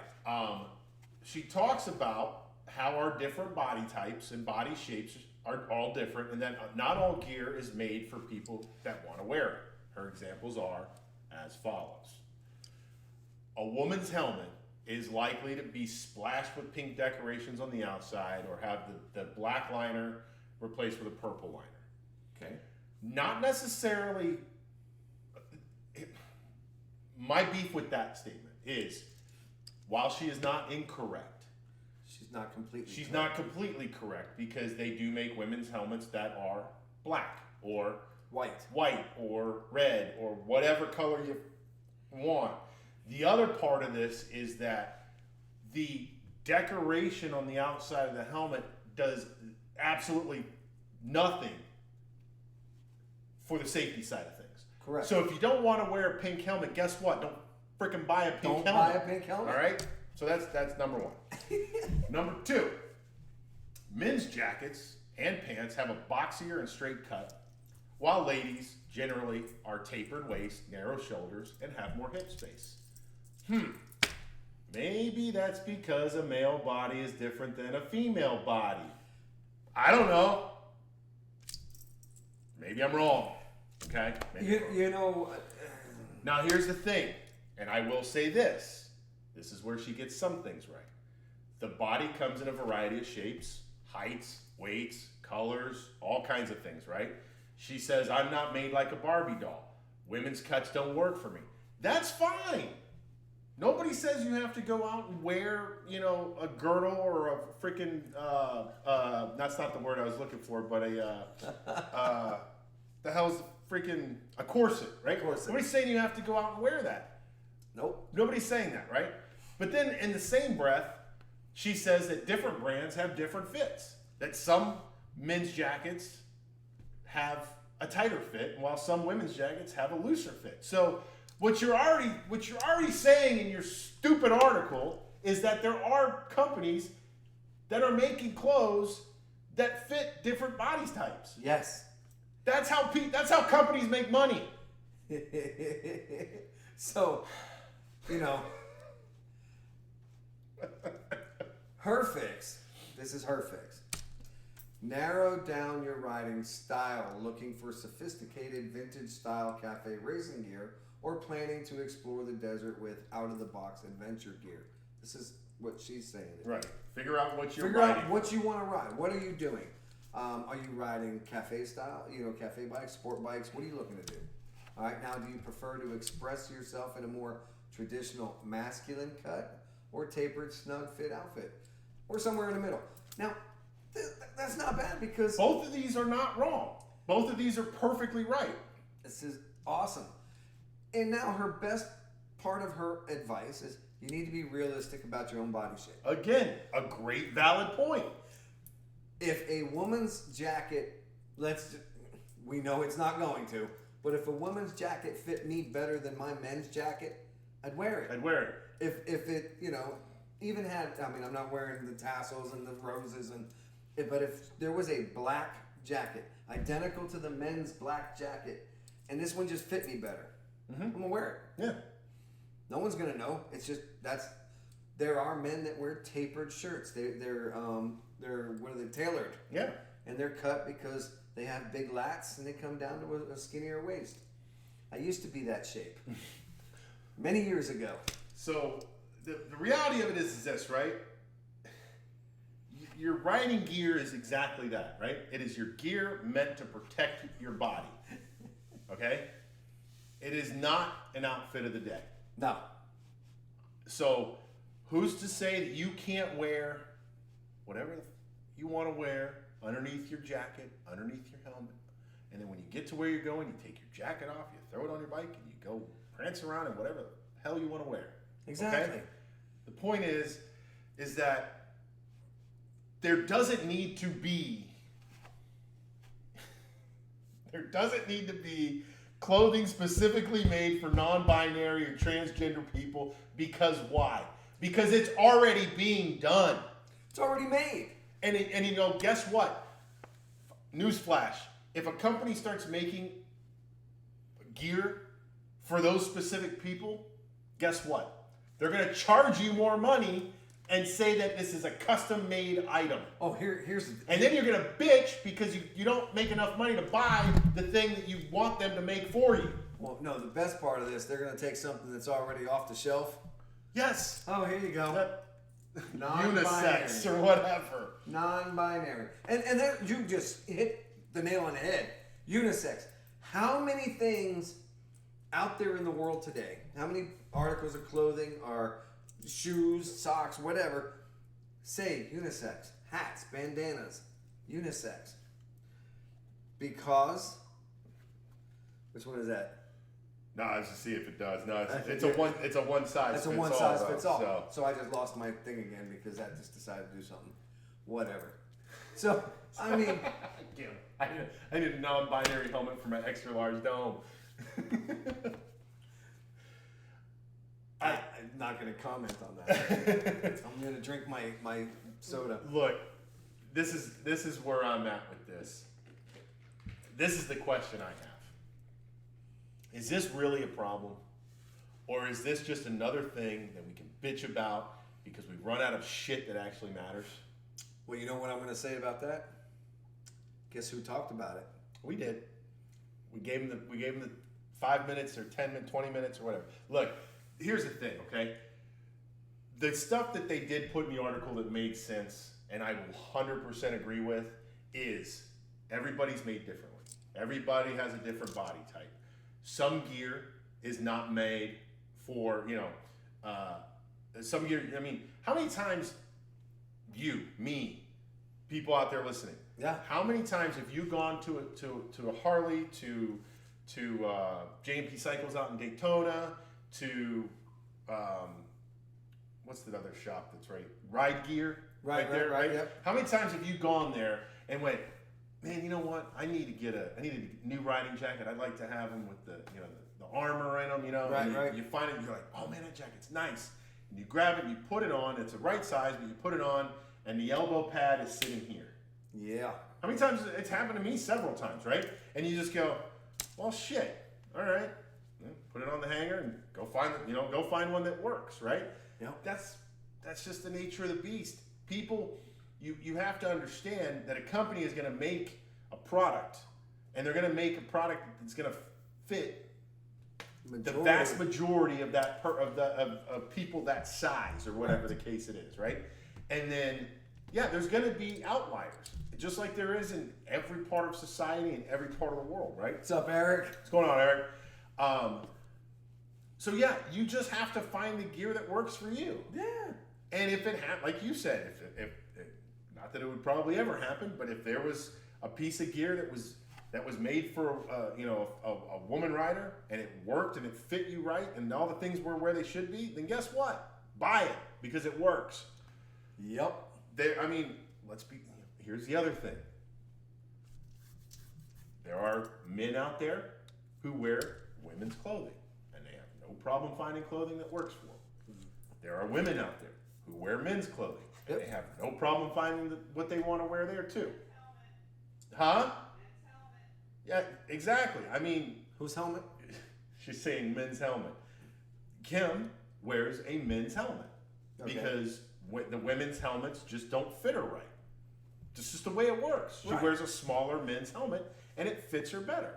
She talks about how our different body types and body shapes are all different, and that not all gear is made for people that want to wear it. Her examples are as follows. A woman's helmet is likely to be splashed with pink decorations on the outside or have the black liner replaced with a purple liner. Okay. Not necessarily. My beef with that statement is, while she is not incorrect, she's not completely correct, because they do make women's helmets that are black or white or red or whatever color you want. The other part of this is that the decoration on the outside of the helmet does absolutely nothing for the safety side of things. Correct. So if you don't want to wear a pink helmet, guess what? Don't freaking buy a pink helmet. Don't buy a pink helmet. All right? So that's number one. Number two, men's jackets and pants have a boxier and straight cut, while ladies generally are tapered waist, narrow shoulders, and have more hip space. Maybe that's because a male body is different than a female body. I don't know. Maybe I'm wrong. Okay? You know. Now here's the thing, and I will say this. This is where she gets some things right. The body comes in a variety of shapes, heights, weights, colors, all kinds of things, right? She says, I'm not made like a Barbie doll. Women's cuts don't work for me. That's fine. Nobody says you have to go out and wear, a girdle or a freaking, that's not the word I was looking for, but the hell's freaking, a corset, right? Corset. Nobody's saying you have to go out and wear that. Nope. Nobody's saying that, right? But then in the same breath, she says that different brands have different fits. That some men's jackets have a tighter fit, while some women's jackets have a looser fit. So what you're already saying in your stupid article is that there are companies that are making clothes that fit different body types. Yes. That's how companies make money. So, her fix, this is her fix. Narrow down your riding style, looking for sophisticated vintage style cafe racing gear, or planning to explore the desert with out-of-the-box adventure gear. This is what she's saying. Right. Figure out what you're Figure riding. out what you want to ride. What are you doing? Are you riding cafe style, cafe bikes, sport bikes? What are you looking to do? All right, now do you prefer to express yourself in a more traditional masculine cut, or tapered snug fit outfit, or somewhere in the middle? Now, that's not bad, because both of these are not wrong. Both of these are perfectly right. this is awesome. And now her best part of her advice is you need to be realistic about your own body shape. Again, a great valid point. If a woman's jacket, we know it's not going to, but if a woman's jacket fit me better than my men's jacket, I'd wear it. I'd wear it. If it, even had, I'm not wearing the tassels and the roses, but if there was a black jacket, identical to the men's black jacket, and this one just fit me better, I'm gonna wear it. Yeah. No one's gonna know. It's just, there are men that wear tapered shirts. They're what are they, tailored? Yeah. And they're cut because they have big lats and they come down to a skinnier waist. I used to be that shape many years ago. So the reality of it is this, right? Your riding gear is exactly that, right? It is your gear meant to protect your body. Okay? It is not an outfit of the day. No. So who's to say that you can't wear whatever you want to wear underneath your jacket, underneath your helmet, and then when you get to where you're going, you take your jacket off, you throw it on your bike, and you go prance around in whatever the hell you want to wear. Exactly. Okay? The point is that there doesn't need to be There doesn't need to be clothing specifically made for non-binary or transgender people. Because why? Because it's already being done. It's already made. And you know, guess what? Newsflash. If a company starts making gear for those specific people, guess what? They're going to charge you more money and say that this is a custom-made item. Oh, here's And then you're going to bitch because you don't make enough money to buy the thing that you want them to make for you. Well, no, the best part of this, they're going to take something that's already off the shelf. Yes. Oh, here you go. Unisex or whatever. Non-binary. And then you just hit the nail on the head. Unisex. How many things out there in the world today, how many articles of clothing or shoes, socks, whatever, say unisex? Hats, bandanas, unisex. Because, which one is that? No, I was to see if it does. No, it's a one size. That's a one size fits all. So I just lost my thing again because that just decided to do something. Whatever. So I mean, I need a non-binary helmet for my extra large dome. I'm not going to comment on that. I'm going to drink my soda. Look, this is where I'm at with this. This is the question I have. Is this really a problem? Or is this just another thing that we can bitch about because we've run out of shit that actually matters? Well, you know what I'm going to say about that? Guess who talked about it? We did. We gave him the 5 minutes or 10 minutes, 20 minutes or whatever. Look, here's the thing, okay? The stuff that they did put in the article that made sense, and I will 100% agree with, is everybody's made differently. Everybody has a different body type. Some gear is not made for, some gear, I mean, how many times you, me, people out there listening, yeah, how many times have you gone to a Harley, to J&P Cycles out in Daytona, to what's that other shop that's Ride Gear, right there, right? Yep. How many times have you gone there and went, man, you know what? I need a new riding jacket. I'd like to have them with the armor in them, you know. Right. You find it, you're like, oh man, that jacket's nice. And you grab it, and you put it on. It's the right size, but you put it on, and the elbow pad is sitting here. Yeah. How many times it's happened to me? Several times, right? And you just go, well, shit. All right, put it on the hanger and go find one that works, right? Yeah. That's just the nature of the beast. People, you have to understand that a company is going to make a product, and they're going to make a product that's going to fit the vast majority of of people that size or whatever the case it is, right? And then, yeah, there's going to be outliers, just like there is in every part of society and every part of the world, right? What's up, Eric? What's going on, Eric? So yeah, you just have to find the gear that works for you. Yeah. And if it like you said, if not that it would probably ever happen, but if there was a piece of gear that was made for a woman rider and it worked and it fit you right and all the things were where they should be, then guess what? Buy it because it works. Yep. Here's the other thing. There are men out there who wear women's clothing and they have no problem finding clothing that works for them. There are women out there who wear men's clothing and they have no problem finding what they want to wear there too. Huh? Yeah, exactly. I mean, whose helmet? She's saying men's helmet. Kim wears a men's helmet because the women's helmets just don't fit her right. It's just the way it works. She wears a smaller men's helmet and it fits her better.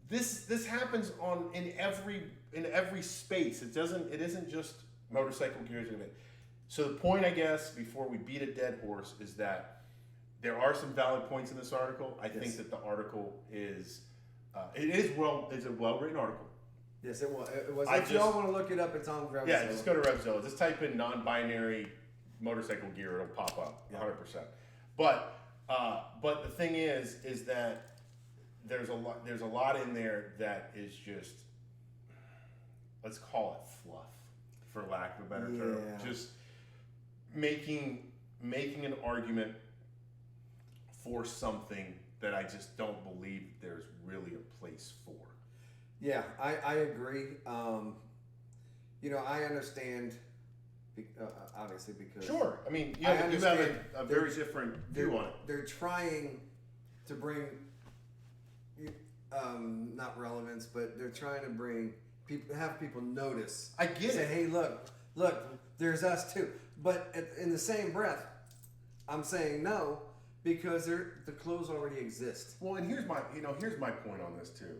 This happens in every space. It isn't just motorcycle gears. So the point, I guess, before we beat a dead horse, is that there are some valid points in this article. I think that the article is a well-written article. Yes, it was. If y'all want to look it up, it's on RevZilla. Yeah, just go to RevZilla. Just type in non-binary motorcycle gear; it'll pop up 100%. But the thing is that there's a lot in there that is just, let's call it fluff, for lack of a better term. Just making an argument for something that I just don't believe there's really a place for. Yeah, I agree. I understand, obviously, because Sure. I mean, you I have understand a very different view on it. they're trying to bring, not relevance, but they're trying to bring people, have people notice. I get Say, it. hey, look, there's us too. But in the same breath, I'm saying no because the clothes already exist. Well, and here's my point on this too.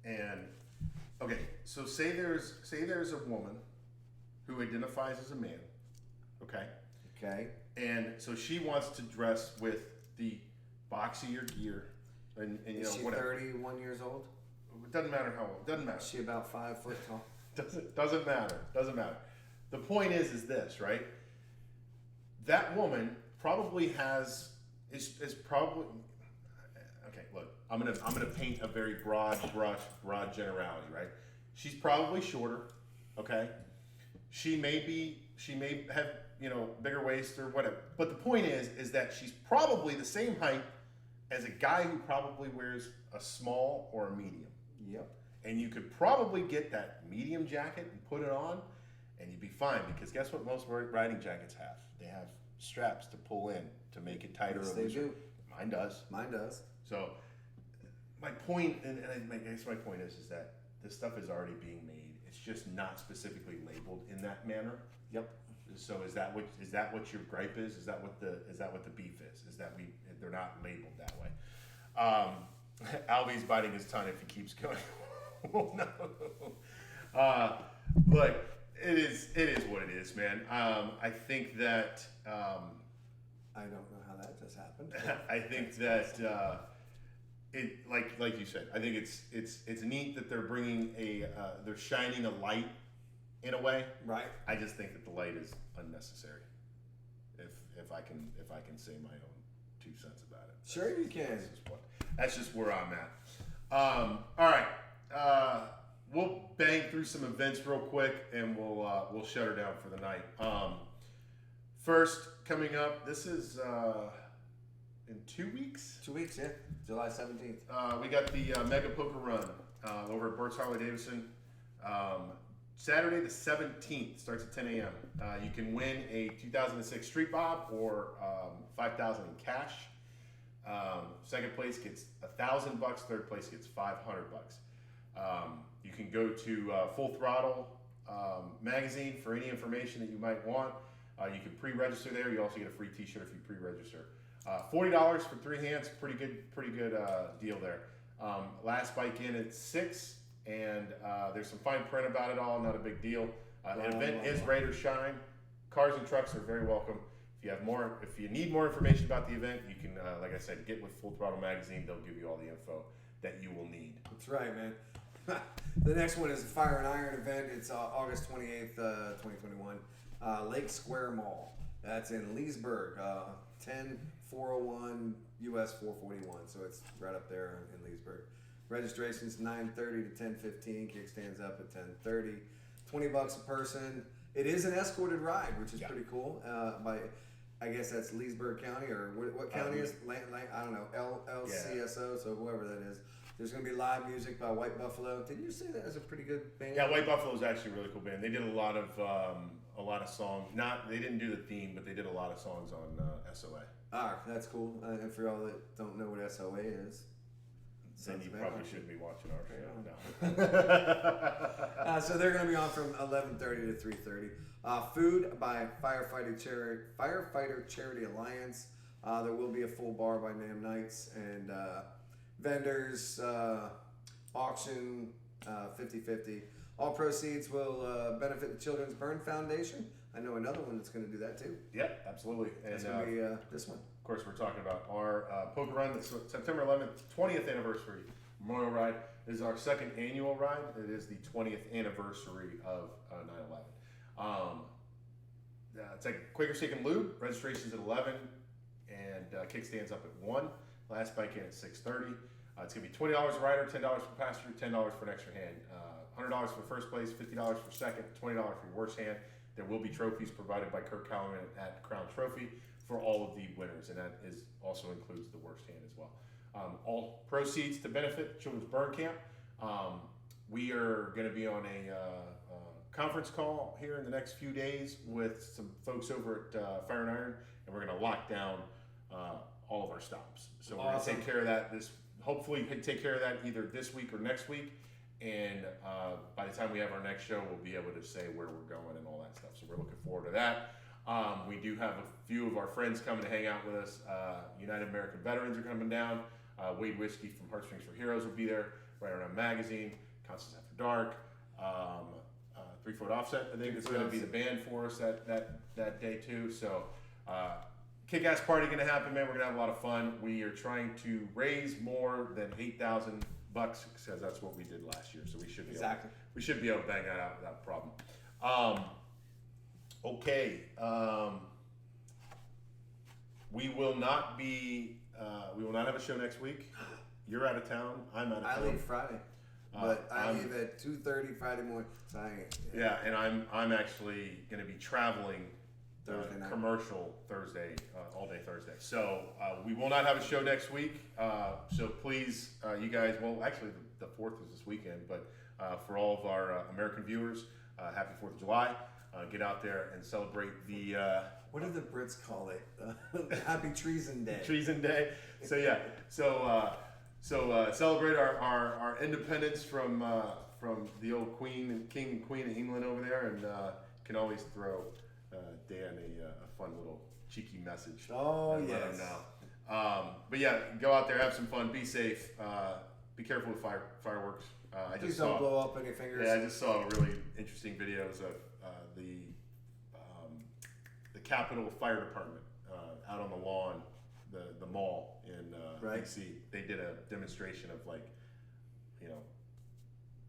And okay, so say there's a woman who identifies as a man, okay? Okay. And so she wants to dress with the boxier gear, and Is she whatever. 31 years old? It doesn't matter how old. Doesn't matter. Is she about 5 foot tall? Doesn't matter. Doesn't matter. The point is this, right? That woman probably is probably okay. Look, I'm gonna paint a very broad generality, right? She's probably shorter, okay? She may have bigger waist or whatever. But the point is that she's probably the same height as a guy who probably wears a small or a medium. Yep. And you could probably get that medium jacket and put it on, and you'd be fine. Because guess what most riding jackets have? They have straps to pull in to make it tighter. Yes, or they looser. do. Mine does. Mine does. So my point, and I guess my point is that this stuff is already being made. It's just not specifically labeled in that manner. Yep. So is that what your gripe is? Is that what the beef is? Is that they're not labeled that way? Alvie's biting his tongue if he keeps going. Oh no. But it is what it is, man. I think that I don't know how that just happened. I think that it like you said. I think it's neat that they're bringing they're shining a light in a way. Right. I just think that the light is unnecessary. If I can say my own 2 cents about it. Sure you can. That's just where I'm at. All right. We'll bang through some events real quick, and we'll shut her down for the night. First coming up, this is in 2 weeks. 2 weeks, yeah. July 17th. We got the Mega Poker Run over at Burt's Harley Davidson. Saturday the 17th starts at 10 a.m. You can win a 2006 Street Bob or $5,000 in cash. Second place gets $1,000. Third place gets $500. You can go to Full Throttle magazine for any information that you might want. You can pre-register there. You also get a free T-shirt if you pre-register. $40 for 3 hands. Pretty good deal there. Last bike in at 6, and there's some fine print about it all. Not a big deal. The event is Raid or Shine. Cars and trucks are very welcome. If you need more information about the event, you can, like I said, get with Full Throttle magazine. They'll give you all the info that you will need. That's right, man. The next one is the Fire and Iron event. It's August 28th, 2021. Lake Square Mall. That's in Leesburg, 10401 US 441. So it's right up there in Leesburg. Registration's 9:30 to 10:15. Kickstands up at 10:30. $20 a person. It is an escorted ride, which is pretty cool. By, I guess that's Leesburg County, or what county is? I don't know. LCSO. So whoever that is. There's going to be live music by White Buffalo. Didn't you say that was a pretty good band? Yeah, White Buffalo is actually a really cool band. They did a lot of songs. They didn't do the theme, but they did a lot of songs on SOA. Ah, that's cool. And for y'all that don't know what SOA is, then you probably shouldn't be watching our show. No. So they're going to be on from 11:30 to 3:30. Food by Firefighter Charity Alliance. There will be a full bar by Nam Nights, and vendors, auction, 50-50. All proceeds will benefit the Children's Burn Foundation. I know another one that's going to do that too. Yep, absolutely. And It's going to be this one. of course, we're talking about our poker run. That's September 11th, 20th anniversary Memorial Ride. This is our second annual ride. It is the 20th anniversary of 9/11. It's like Quaker Steak and Lube. Registration's at 11, and kickstands up at 1. Last bike in at 6:30. It's going to be $20 a rider, $10 for passenger, $10 for an extra hand. $100 for first place, $50 for second, $20 for your worst hand. There will be trophies provided by Kirk Callahan at Crown Trophy for all of the winners, and that also includes the worst hand as well. all proceeds to benefit Children's Burn Camp. We are going to be on a conference call here in the next few days with some folks over at Fire and Iron, and we're going to lock down all of our stops. So we're going to take care of that hopefully take care of that either this week or next week. And by the time we have our next show, we'll be able to say where we're going and all that stuff. So we're looking forward to that. We do have a few of our friends coming to hang out with us. United American Veterans are coming down. Wade Whiskey from Heartstrings for Heroes will be there. Right Around Magazine, Constance After Dark, 3 Foot Offset. I think it's going to be the band for us that day too. So kick-ass party going to happen, man. We're going to have a lot of fun. We are trying to raise more than $8,000 because that's what we did last year. So we should be able to bang that out without a problem. Okay. We will not have a show next week. You're out of town. I'm out of town. I leave Friday, but I leave at 2:30 Friday morning. So and I'm actually going to be traveling Thursday night. Commercial Thursday, all day Thursday. So we will not have a show next week. So please, you guys. Well, actually, the 4th is this weekend, but for all of our American viewers, happy 4th of July. Get out there and celebrate the. What do the Brits call it? Happy Treason Day. Treason Day. So yeah. So celebrate our independence from the old King and Queen of England over there, and can always throw Dan a fun little cheeky message. Oh yes. Let him know. But yeah, go out there, have some fun, be safe, be careful with fireworks. Please don't blow up any fingers. Yeah, I just saw really interesting videos of the Capitol Fire Department out on the lawn, the mall in DC. They did a demonstration of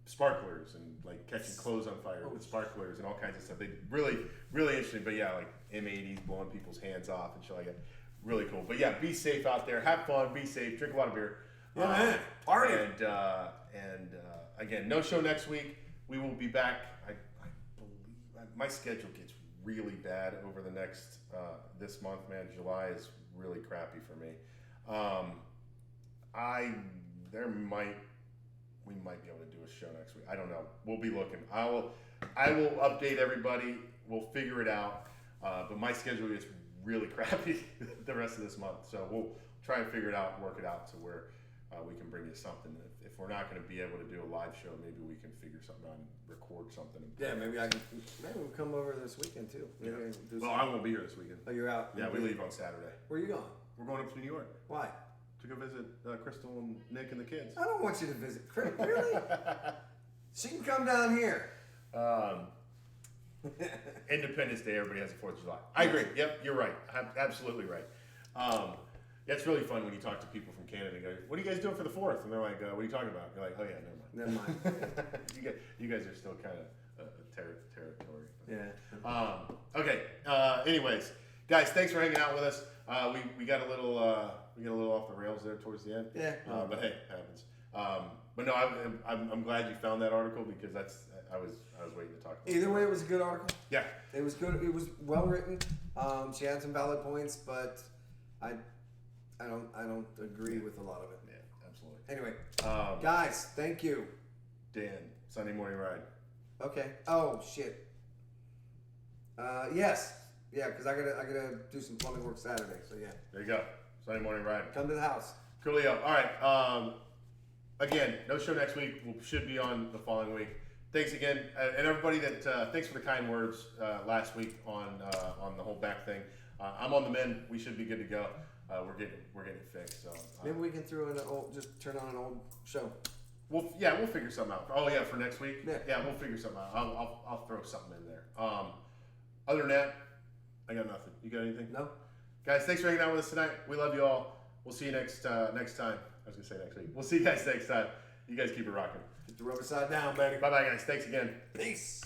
sparklers and catching clothes on fire with sparklers and all kinds of stuff. They really interesting. But yeah, M80s blowing people's hands off and shit like that. Really cool. But yeah, be safe out there. Have fun. Be safe. Drink a lot of beer. Yeah, man. Party. And again, no show next week. We will be back. I believe my schedule gets really bad over the next this month, man. July is really crappy for me. We might be able to do a show next week. I don't know. We'll be looking. I will update everybody. We'll figure it out. But my schedule is really crappy the rest of this month. So we'll try and figure it out and work it out to where we can bring you something. If we're not going to be able to do a live show, maybe we can figure something out and record something. Yeah, maybe we'll come over this weekend too. Well, I won't be here this weekend. Oh, you're out? Yeah, we leave on Saturday. Where are you going? We're going up to New York. Why? To go visit Crystal and Nick and the kids. I don't want you to visit Crystal. Really? She can come down here. Independence Day, everybody has the 4th of July. I agree. Yep, you're right. Absolutely right. Yeah, it's really fun when you talk to people from Canada and go, what are you guys doing for the 4th? And they're like, what are you talking about? You're like, oh yeah, never mind. You guys are still kind of territory. Yeah. Okay. Anyways, guys, thanks for hanging out with us. We got a little off the rails there towards the end. Yeah. But hey, it happens. But no, I'm glad you found that article because I was waiting to talk about. Either way, it was a good article. Yeah. It was good. It was well written. She had some valid points, but I don't agree with a lot of it. Yeah, absolutely. Anyway, guys, thank you. Dan, Sunday morning ride. Okay. Oh shit. Yes. Yeah, because I gotta do some plumbing work Saturday. So yeah. There you go. Sunday morning ride. Come to the house. Coolio. All right. Again, no show next week. We should be on the following week. Thanks again, and everybody that thanks for the kind words last week on the whole back thing. I'm on the mend. We should be good to go. We're getting it fixed. So maybe we can throw in just turn on an old show. We'll figure something out. Oh yeah, for next week. Yeah, we'll figure something out. I'll throw something in there. Other than that, I got nothing. You got anything? No. Guys, thanks for hanging out with us tonight. We love you all. We'll see you next time. I was gonna say next week. We'll see you guys next time. You guys keep it rocking. Get the rubber side down, baby. Bye bye, guys. Thanks again. Peace.